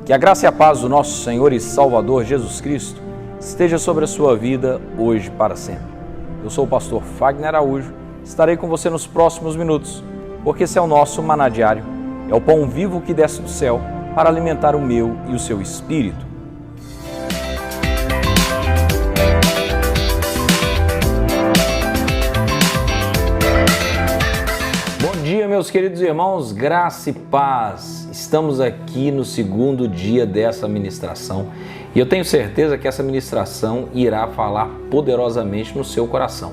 Que a graça e a paz do nosso Senhor e Salvador Jesus Cristo esteja sobre a sua vida hoje e para sempre. Eu sou o pastor Fagner Araújo, estarei com você nos próximos minutos, porque esse é o nosso maná diário, é o pão vivo que desce do céu para alimentar o meu e o seu espírito. Bom dia, meus queridos irmãos, graça e paz. Estamos aqui no segundo dia dessa ministração e eu tenho certeza que essa ministração irá falar poderosamente no seu coração.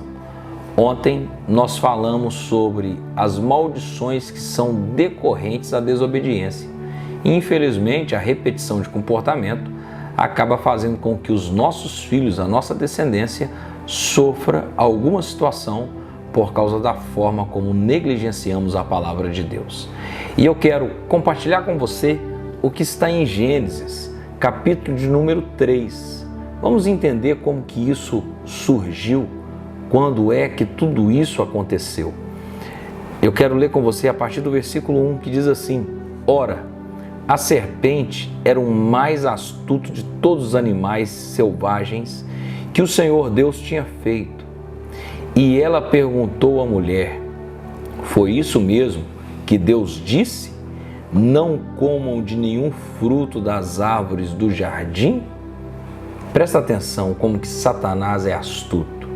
Ontem nós falamos sobre as maldições que são decorrentes da desobediência e, infelizmente, a repetição de comportamento acaba fazendo com que os nossos filhos, a nossa descendência, sofra alguma situação por causa da forma como negligenciamos a palavra de Deus. E eu quero compartilhar com você o que está em Gênesis, capítulo de número 3. Vamos entender como que isso surgiu, quando é que tudo isso aconteceu. Eu quero ler com você a partir do versículo 1, que diz assim: Ora, a serpente era o mais astuto de todos os animais selvagens que o Senhor Deus tinha feito. E ela perguntou à mulher: foi isso mesmo que Deus disse? Não comam de nenhum fruto das árvores do jardim? Presta atenção como que Satanás é astuto.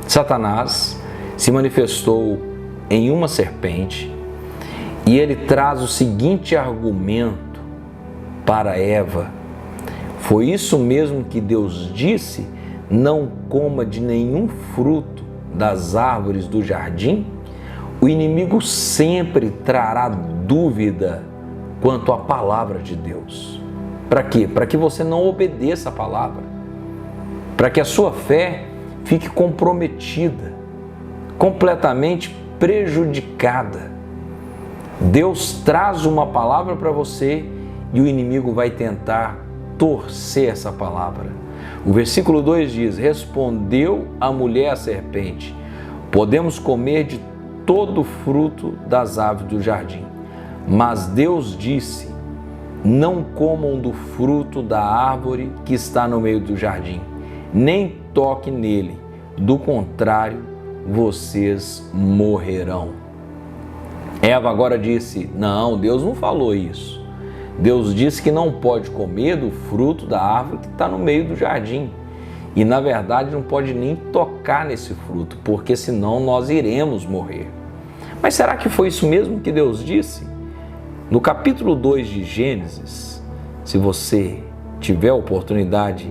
Satanás se manifestou em uma serpente e ele traz o seguinte argumento para Eva: foi isso mesmo que Deus disse? Não coma de nenhum fruto das árvores do jardim? O inimigo sempre trará dúvida quanto à palavra de Deus. Para quê? Para que você não obedeça a palavra. Para que a sua fé fique comprometida, completamente prejudicada. Deus traz uma palavra para você e o inimigo vai tentar torcer essa palavra. O versículo 2 diz: respondeu a mulher à serpente: podemos comer de todo o fruto das árvores do jardim. Mas Deus disse: não comam do fruto da árvore que está no meio do jardim, nem toque nele, do contrário, vocês morrerão. Eva agora disse: não, Deus não falou isso. Deus disse que não pode comer do fruto da árvore que está no meio do jardim. E, na verdade, não pode nem tocar nesse fruto, porque senão nós iremos morrer. Mas será que foi isso mesmo que Deus disse? No capítulo 2 de Gênesis, se você tiver a oportunidade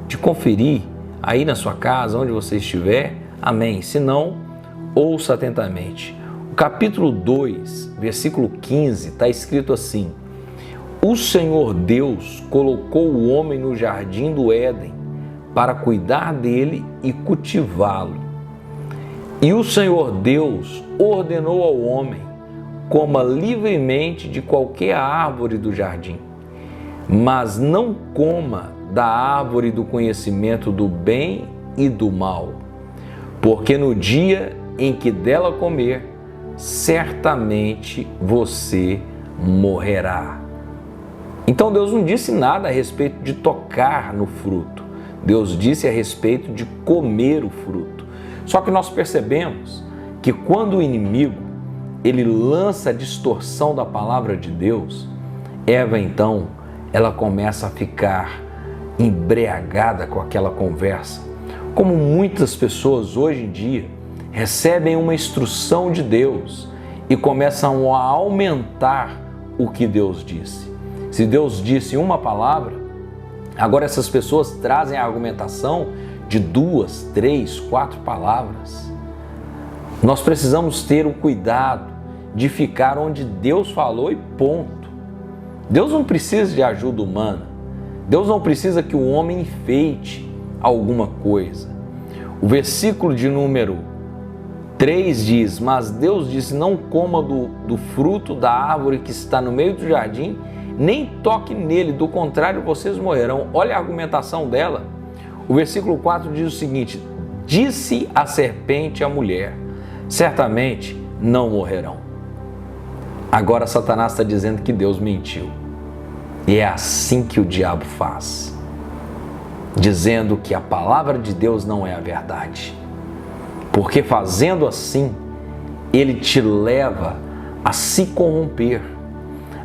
de conferir aí na sua casa, onde você estiver, amém. Se não, ouça atentamente. O capítulo 2, versículo 15, está escrito assim: o Senhor Deus colocou o homem no jardim do Éden para cuidar dele e cultivá-lo. E o Senhor Deus ordenou ao homem: coma livremente de qualquer árvore do jardim, mas não coma da árvore do conhecimento do bem e do mal, porque no dia em que dela comer, certamente você morrerá. Então Deus não disse nada a respeito de tocar no fruto. Deus disse a respeito de comer o fruto. Só que nós percebemos que quando o inimigo ele lança a distorção da palavra de Deus, Eva então ela começa a ficar embriagada com aquela conversa. Como muitas pessoas hoje em dia recebem uma instrução de Deus e começam a aumentar o que Deus disse. Se Deus disse uma palavra, agora essas pessoas trazem a argumentação de 2, 3, 4 palavras. Nós precisamos ter o cuidado de ficar onde Deus falou e ponto. Deus não precisa de ajuda humana. Deus não precisa que o homem enfeite alguma coisa. O versículo de número 3 diz: mas Deus disse: não coma do fruto da árvore que está no meio do jardim, nem toque nele, do contrário vocês morrerão. Olha a argumentação dela. O versículo 4 diz o seguinte: disse a serpente à mulher: certamente não morrerão. Agora Satanás está dizendo que Deus mentiu. E é assim que o diabo faz, dizendo que a palavra de Deus não é a verdade. Porque fazendo assim, ele te leva a se corromper,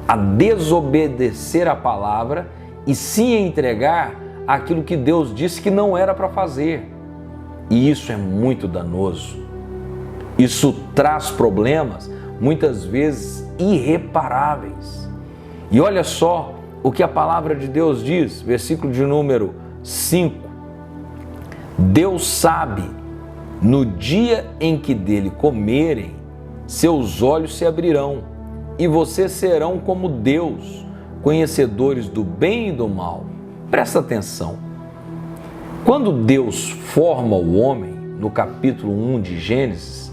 a desobedecer a palavra e se entregar àquilo que Deus disse que não era para fazer. E isso é muito danoso. Isso traz problemas, muitas vezes irreparáveis. E olha só o que a palavra de Deus diz, versículo de número 5. Deus sabe, no dia em que dele comerem, seus olhos se abrirão, e vocês serão como Deus, conhecedores do bem e do mal. Presta atenção. Quando Deus forma o homem, no capítulo 1 de Gênesis,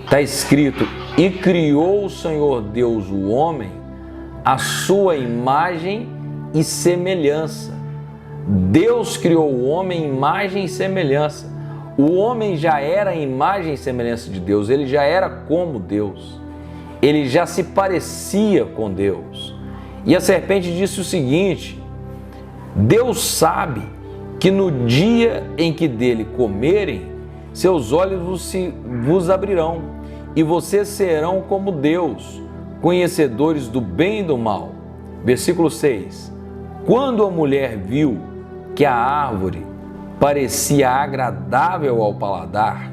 está escrito: e criou o Senhor Deus o homem à sua imagem e semelhança. Deus criou o homem em imagem e semelhança. O homem já era a imagem e semelhança de Deus, ele já era como Deus, ele já se parecia com Deus. E a serpente disse o seguinte: Deus sabe que no dia em que dele comerem, seus olhos vos abrirão, e vocês serão como Deus, conhecedores do bem e do mal. Versículo 6. Quando a mulher viu que a árvore parecia agradável ao paladar,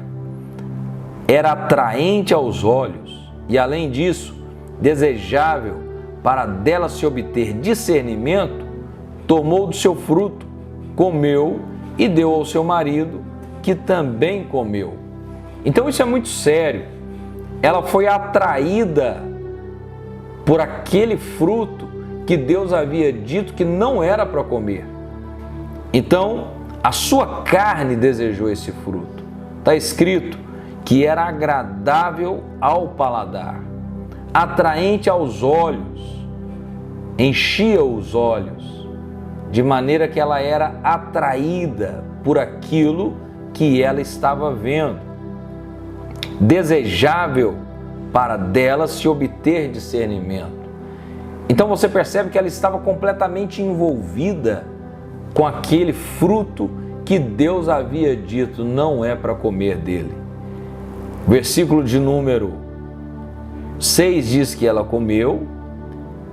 era atraente aos olhos e, além disso, desejável para dela se obter discernimento, tomou do seu fruto, comeu e deu ao seu marido, que também comeu. Então isso é muito sério. Ela foi atraída por aquele fruto que Deus havia dito que não era para comer. Então, a sua carne desejou esse fruto. Está escrito que era agradável ao paladar, atraente aos olhos, enchia os olhos, de maneira que ela era atraída por aquilo que ela estava vendo, desejável para dela se obter discernimento. Então você percebe que ela estava completamente envolvida com aquele fruto que Deus havia dito não é para comer dele. Versículo de número 6 diz que ela comeu,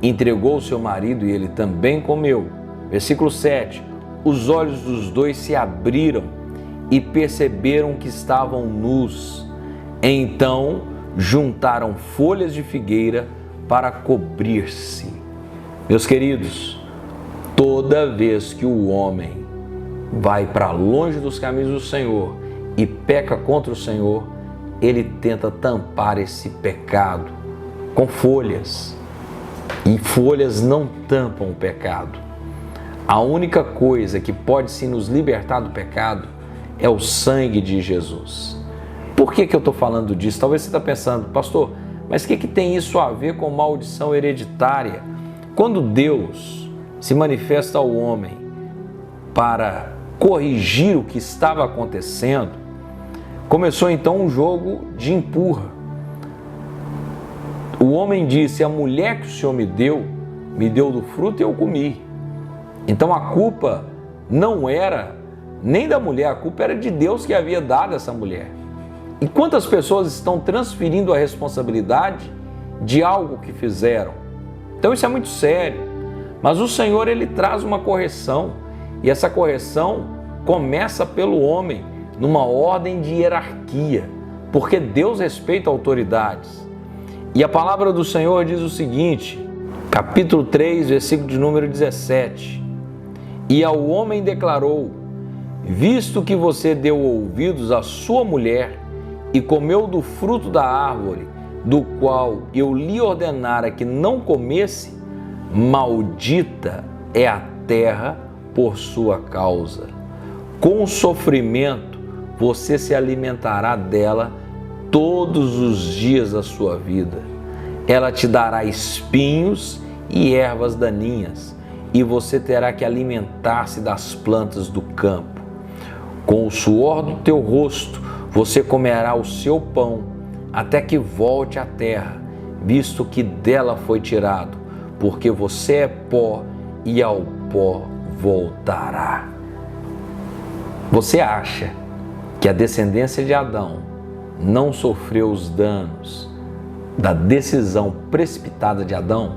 entregou ao seu marido e ele também comeu. Versículo 7, os olhos dos dois se abriram e perceberam que estavam nus. Então juntaram folhas de figueira para cobrir-se. Meus queridos, toda vez que o homem vai para longe dos caminhos do Senhor e peca contra o Senhor, ele tenta tampar esse pecado com folhas. E folhas não tampam o pecado. A única coisa que pode se nos libertar do pecado é o sangue de Jesus. Por que eu estou falando disso? Talvez você está pensando, pastor, mas o que tem isso a ver com maldição hereditária? Quando Deus se manifesta ao homem para corrigir o que estava acontecendo, começou então um jogo de empurra. O homem disse: a mulher que o Senhor me deu do fruto e eu comi. Então a culpa não era nem da mulher, a culpa era de Deus que havia dado essa mulher. E quantas pessoas estão transferindo a responsabilidade de algo que fizeram? Então isso é muito sério. Mas o Senhor, ele traz uma correção, e essa correção começa pelo homem, numa ordem de hierarquia, porque Deus respeita autoridades. E a palavra do Senhor diz o seguinte, capítulo 3, versículo de número 17. E ao homem declarou: visto que você deu ouvidos à sua mulher e comeu do fruto da árvore, do qual eu lhe ordenara que não comesse, maldita é a terra por sua causa. Com sofrimento você se alimentará dela todos os dias da sua vida. Ela te dará espinhos e ervas daninhas, e você terá que alimentar-se das plantas do campo. Com o suor do teu rosto você comerá o seu pão, até que volte à terra, visto que dela foi tirado, porque você é pó e ao pó voltará. Você acha que a descendência de Adão não sofreu os danos da decisão precipitada de Adão?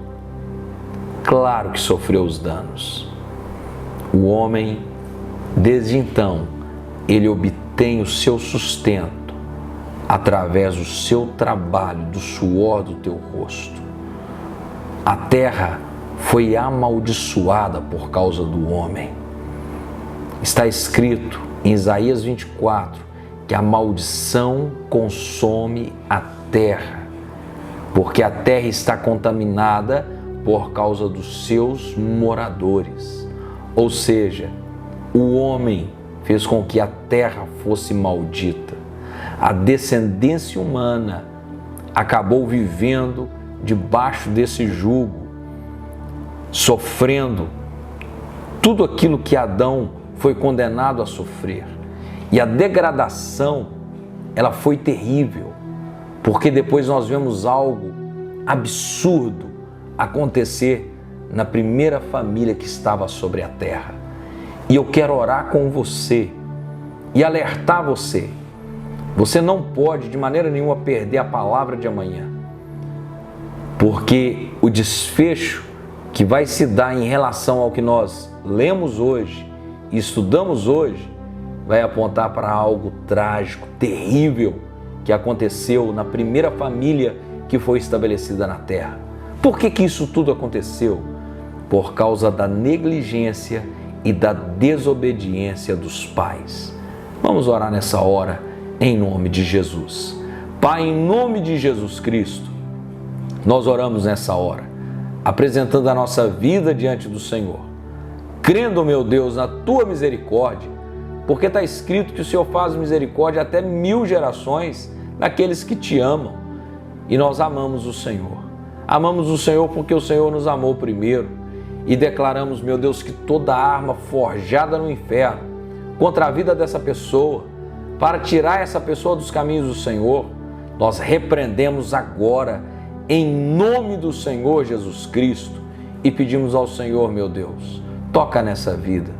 Claro que sofreu os danos. O homem, desde então, ele obtém o seu sustento através do seu trabalho, do suor do teu rosto. A terra foi amaldiçoada por causa do homem. Está escrito em Isaías 24 que a maldição consome a terra, porque a terra está contaminada por causa dos seus moradores. Ou seja, o homem fez com que a terra fosse maldita. A descendência humana acabou vivendo debaixo desse jugo, sofrendo tudo aquilo que Adão foi condenado a sofrer. E a degradação, ela foi terrível, porque depois nós vemos algo absurdo acontecer na primeira família que estava sobre a terra. E eu quero orar com você e alertar você. Você não pode de maneira nenhuma perder a palavra de amanhã, porque o desfecho que vai se dar em relação ao que nós lemos hoje e estudamos hoje vai apontar para algo trágico, terrível, que aconteceu na primeira família que foi estabelecida na terra. Por que isso tudo aconteceu? Por causa da negligência e da desobediência dos pais. Vamos orar nessa hora em nome de Jesus. Pai, em nome de Jesus Cristo, nós oramos nessa hora, apresentando a nossa vida diante do Senhor, crendo, meu Deus, na Tua misericórdia, porque está escrito que o Senhor faz misericórdia até 1000 gerações naqueles que Te amam. E nós amamos o Senhor. Amamos o Senhor porque o Senhor nos amou primeiro. E declaramos, meu Deus, que toda arma forjada no inferno contra a vida dessa pessoa, para tirar essa pessoa dos caminhos do Senhor, nós repreendemos agora, em nome do Senhor Jesus Cristo, e pedimos ao Senhor, meu Deus, toca nessa vida,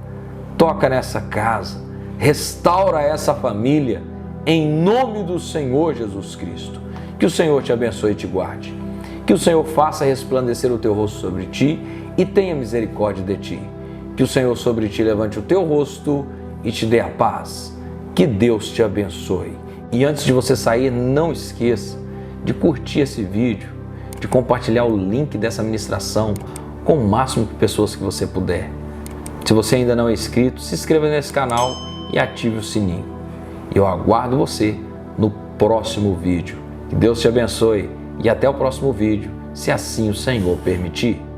toca nessa casa, restaura essa família, em nome do Senhor Jesus Cristo. Que o Senhor te abençoe e te guarde, que o Senhor faça resplandecer o teu rosto sobre ti e tenha misericórdia de ti, que o Senhor sobre ti levante o teu rosto e te dê a paz. Que Deus te abençoe. E antes de você sair, não esqueça de curtir esse vídeo, de compartilhar o link dessa ministração com o máximo de pessoas que você puder. Se você ainda não é inscrito, se inscreva nesse canal e ative o sininho. Eu aguardo você no próximo vídeo. Que Deus te abençoe e até o próximo vídeo, se assim o Senhor permitir.